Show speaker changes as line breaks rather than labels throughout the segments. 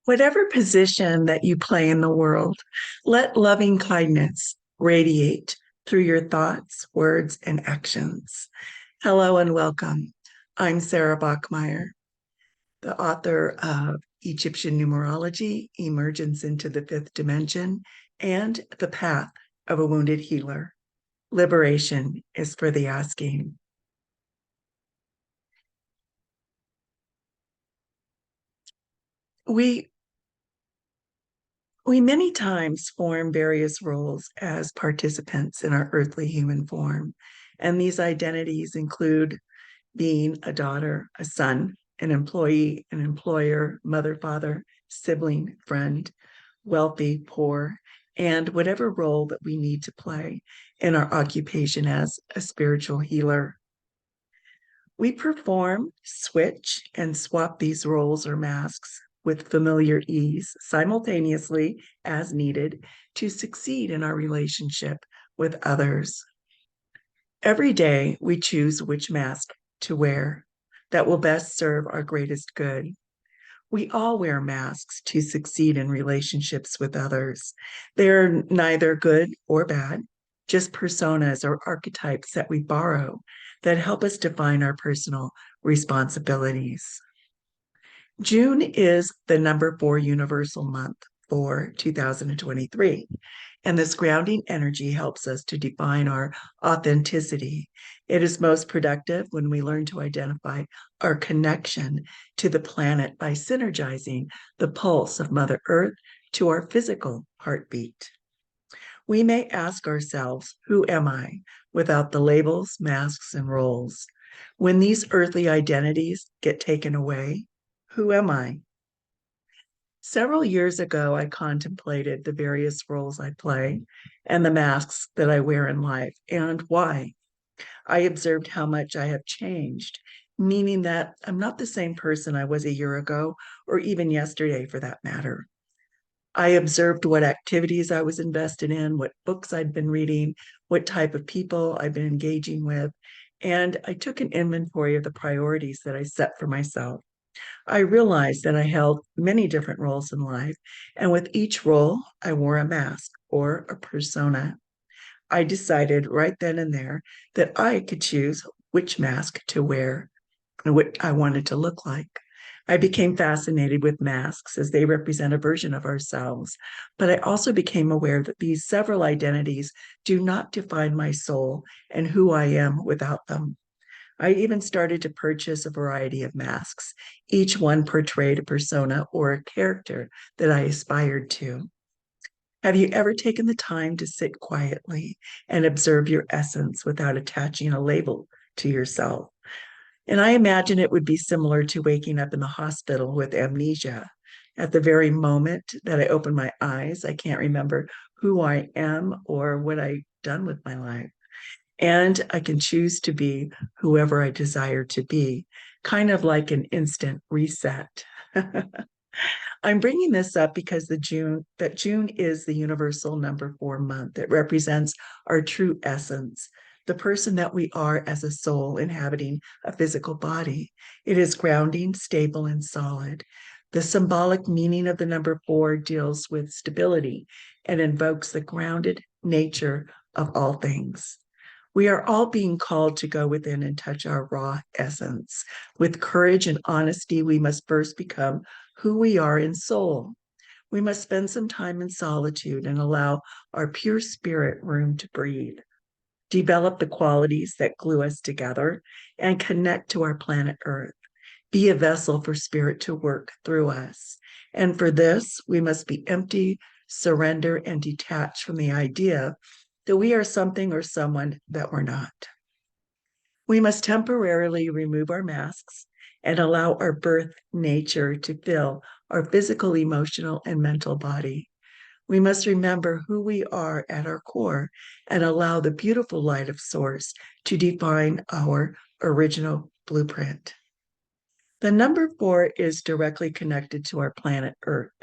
Whatever position that you play in the world, let loving kindness radiate through your thoughts, words, and actions. Hello and welcome. I'm Sarah Bachmeyer, the author of Egyptian Numerology, Emergence into the Fifth Dimension, and The Path of a Wounded Healer. Liberation is for the asking. We We many times form various roles as participants in our earthly human form, and these identities include being a daughter, a son, an employee, an employer, mother, father, sibling, friend, wealthy, poor, and whatever role that we need to play in our occupation as a spiritual healer. We perform, switch, and swap these roles or masks with familiar ease simultaneously as needed to succeed in our relationship with others. Every day, we choose which mask to wear that will best serve our greatest good. We all wear masks to succeed in relationships with others. They're neither good or bad, just personas or archetypes that we borrow that help us define our personal responsibilities. June is the number 4 universal month for 2023. And this grounding energy helps us to define our authenticity. It is most productive when we learn to identify our connection to the planet by synergizing the pulse of Mother Earth to our physical heartbeat. We may ask ourselves, who am I, without the labels, masks, and roles? When these earthly identities get taken away, who am I? Several years ago, I contemplated the various roles I play and the masks that I wear in life and why. I observed how much I have changed, meaning that I'm not the same person I was a year ago or even yesterday for that matter. I observed what activities I was invested in, what books I'd been reading, what type of people I've been engaging with, and I took an inventory of the priorities that I set for myself. I realized that I held many different roles in life, and with each role, I wore a mask or a persona. I decided right then and there that I could choose which mask to wear and what I wanted to look like. I became fascinated with masks as they represent a version of ourselves, but I also became aware that these several identities do not define my soul and who I am without them. I even started to purchase a variety of masks. Each one portrayed a persona or a character that I aspired to. Have you ever taken the time to sit quietly and observe your essence without attaching a label to yourself? And I imagine it would be similar to waking up in the hospital with amnesia. At the very moment that I open my eyes, I can't remember who I am or what I've done with my life. And I can choose to be whoever I desire to be, kind of like an instant reset. I'm bringing this up because June is the universal number 4 month. It represents our true essence, the person that we are as a soul inhabiting a physical body. It is grounding, stable, and solid. The symbolic meaning of the number 4 deals with stability and invokes the grounded nature of all things. We are all being called to go within and touch our raw essence. With courage and honesty, we must first become who we are in soul. We must spend some time in solitude and allow our pure spirit room to breathe. Develop the qualities that glue us together and connect to our planet Earth. Be a vessel for spirit to work through us. And for this, we must be empty, surrender, and detach from the idea that we are something or someone that we're not. We must temporarily remove our masks and allow our birth nature to fill our physical, emotional, and mental body. We must remember who we are at our core and allow the beautiful light of Source to define our original blueprint. The number 4 is directly connected to our planet Earth,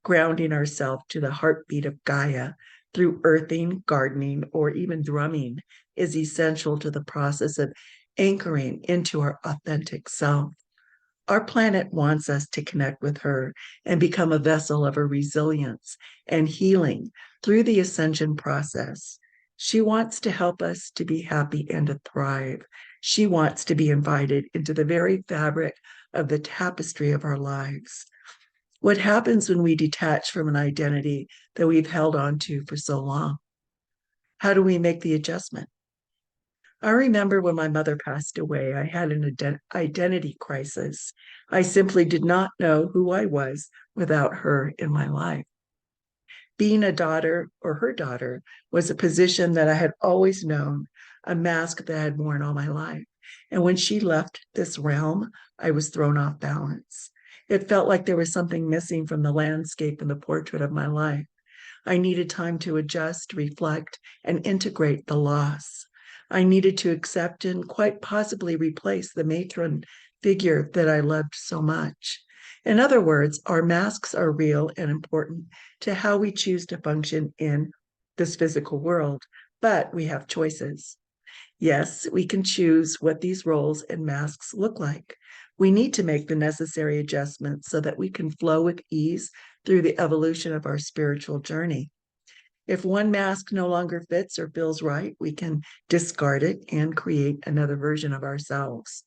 grounding ourselves to the heartbeat of Gaia through earthing, gardening, or even drumming is essential to the process of anchoring into our authentic self. Our planet wants us to connect with her and become a vessel of her resilience and healing through the ascension process. She wants to help us to be happy and to thrive. She wants to be invited into the very fabric of the tapestry of our lives. What happens when we detach from an identity that we've held on to for so long? How do we make the adjustment? I remember when my mother passed away, I had an identity crisis. I simply did not know who I was without her in my life. Being a daughter or her daughter was a position that I had always known, a mask that I had worn all my life. And when she left this realm, I was thrown off balance. It felt like there was something missing from the landscape and the portrait of my life. I needed time to adjust, reflect, and integrate the loss. I needed to accept and quite possibly replace the matron figure that I loved so much. In other words, our masks are real and important to how we choose to function in this physical world, but we have choices. Yes, we can choose what these roles and masks look like. We need to make the necessary adjustments so that we can flow with ease through the evolution of our spiritual journey. If one mask no longer fits or feels right, we can discard it and create another version of ourselves.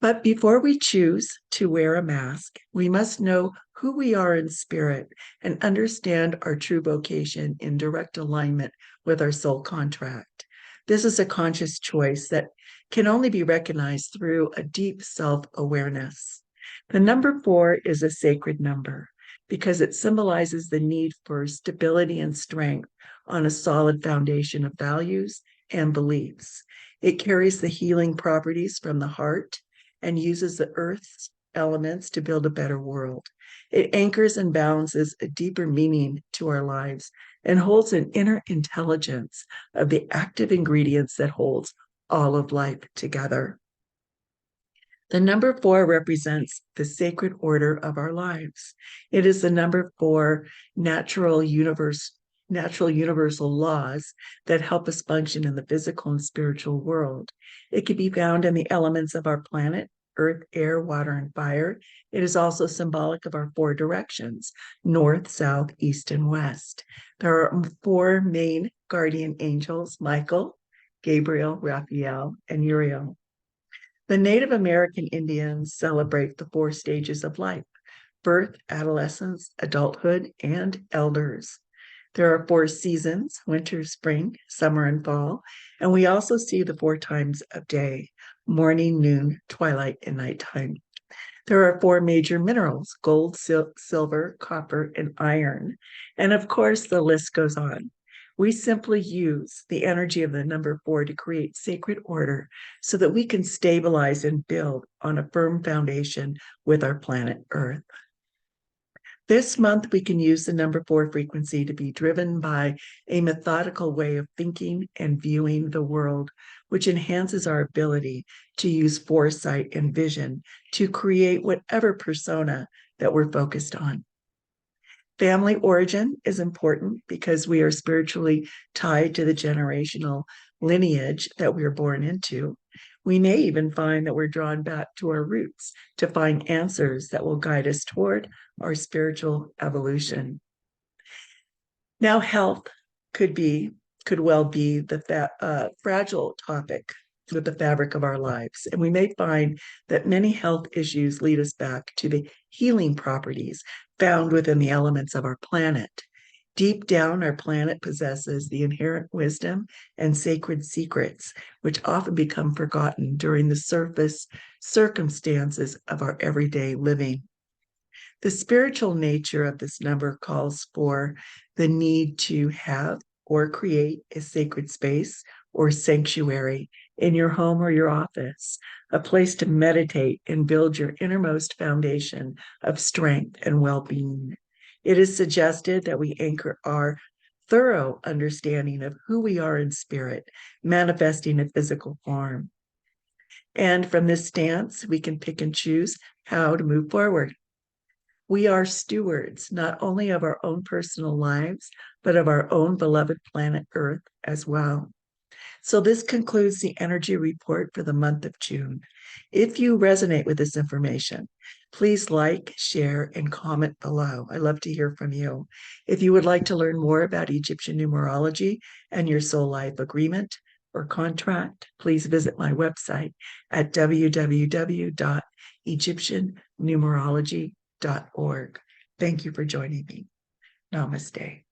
But before we choose to wear a mask, we must know who we are in spirit and understand our true vocation in direct alignment with our soul contract. This is a conscious choice that can only be recognized through a deep self awareness. The number 4 is a sacred number because it symbolizes the need for stability and strength on a solid foundation of values and beliefs. It carries the healing properties from the heart and uses the earth's elements to build a better world. It anchors and balances a deeper meaning to our lives and holds an inner intelligence of the active ingredients that holds all of life together. The number 4 represents the sacred order of our lives. It is the number 4 natural universal laws that help us function in the physical and spiritual world. It can be found in the elements of our planet, earth, air, water, and fire. It is also symbolic of our 4 directions, north, south, east, and west. There are 4 main guardian angels, Michael, Gabriel, Raphael, and Uriel. The Native American Indians celebrate the 4 stages of life: birth, adolescence, adulthood, and elders. There are 4 seasons: winter, spring, summer, and fall. And we also see the 4 times of day: morning, noon, twilight, and nighttime. There are 4 major minerals: gold, silver, copper, and iron. And of course, the list goes on. We simply use the energy of the number 4 to create sacred order so that we can stabilize and build on a firm foundation with our planet Earth. This month, we can use the number 4 frequency to be driven by a methodical way of thinking and viewing the world, which enhances our ability to use foresight and vision to create whatever persona that we're focused on. Family origin is important because we are spiritually tied to the generational lineage that we are born into. We may even find that we're drawn back to our roots to find answers that will guide us toward our spiritual evolution. Now, health could well be the fragile topic with the fabric of our lives. And we may find that many health issues lead us back to the healing properties found within the elements of our planet. Deep down, our planet possesses the inherent wisdom and sacred secrets, which often become forgotten during the surface circumstances of our everyday living. The spiritual nature of this number calls for the need to have or create a sacred space or sanctuary in your home or your office, a place to meditate and build your innermost foundation of strength and well-being. It is suggested that we anchor our thorough understanding of who we are in spirit, manifesting in physical form. And from this stance, we can pick and choose how to move forward. We are stewards not only of our own personal lives, but of our own beloved planet Earth as well. So this concludes the energy report for the month of June. If you resonate with this information, please like, share, and comment below. I love to hear from you. If you would like to learn more about Egyptian numerology and your soul life agreement or contract, please visit my website at www.egyptiannumerology.org. Thank you for joining me. Namaste.